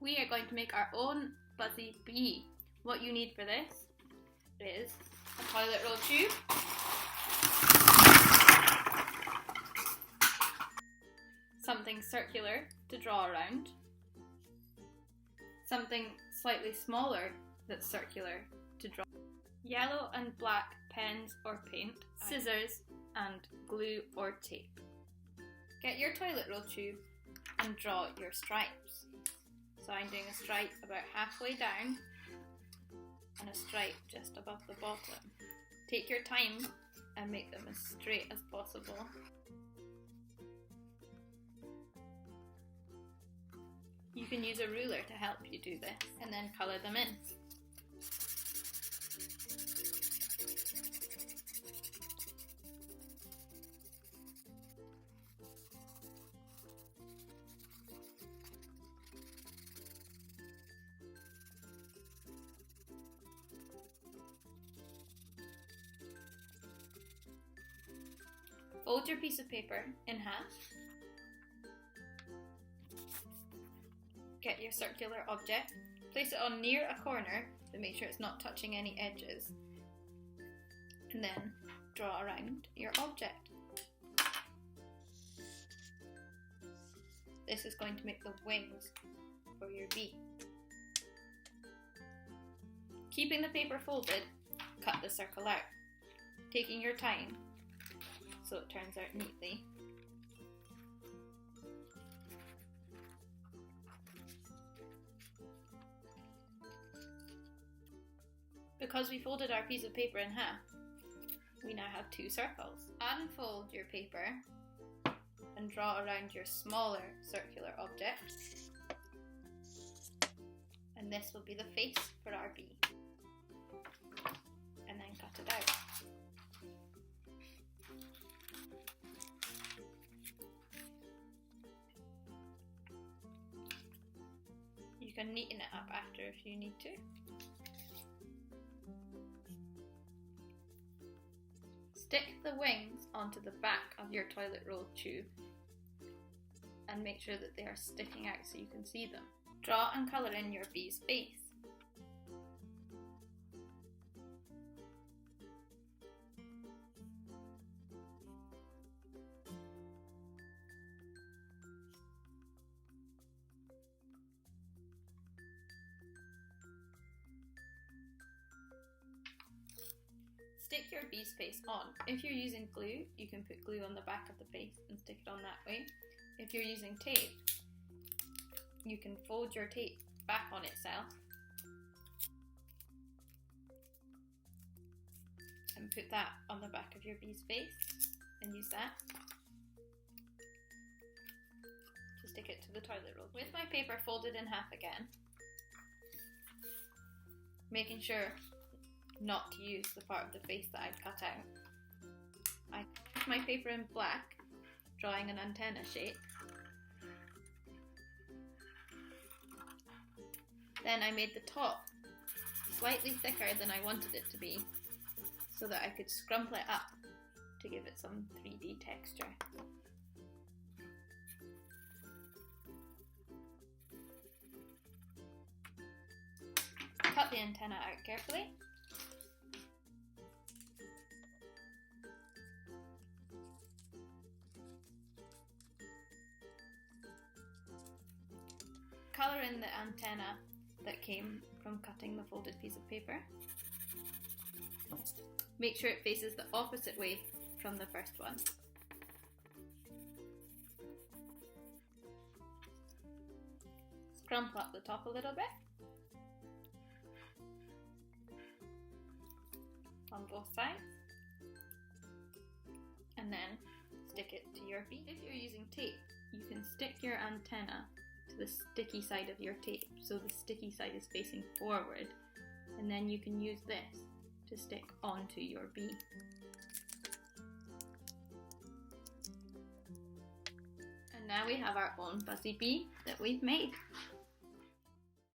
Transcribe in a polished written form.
We are going to make our own Buzzy bee. What you need for this is a toilet roll tube, something circular to draw around, something slightly smaller that's circular to draw, yellow and black pens or paint, scissors and glue or tape. Get your toilet roll tube and draw your stripes. So I'm doing a stripe about halfway down and a stripe just above the bottom. Take your time and make them as straight as possible. You can use a ruler to help you do this and then colour them in. Fold your piece of paper in half. Get your circular object, place it on near a corner, but make sure it's not touching any edges. And then draw around your object. This is going to make the wings for your bee. Keeping the paper folded, cut the circle out, taking your time so it turns out neatly. Because we folded our piece of paper in half, we now have two circles. Unfold your paper and draw around your smaller circular object. And this will be the face for our bee. And then cut it out. You can neaten it up after if you need to. Stick the wings onto the back of your toilet roll tube and make sure that they are sticking out so you can see them. Draw and colour in your bee's face. Stick your bee's face on. If you're using glue, you can put glue on the back of the face and stick it on that way. If you're using tape, you can fold your tape back on itself and put that on the back of your bee's face and use that to stick it to the toilet roll. With my paper folded in half again, making sure not to use the part of the face that I'd cut out, I cut my paper in black, drawing an antenna shape. Then I made the top slightly thicker than I wanted it to be so that I could scrumple it up to give it some 3D texture. Cut the antenna out carefully. Colour in the antenna that came from cutting the folded piece of paper. Make sure it faces the opposite way from the first one. Scrumple up the top a little bit on both sides and then stick it to your bee. If you're using tape, you can stick your antenna to the sticky side of your tape, so the sticky side is facing forward, and then you can use this to stick onto your bee. And now we have our own Buzzy bee that we've made.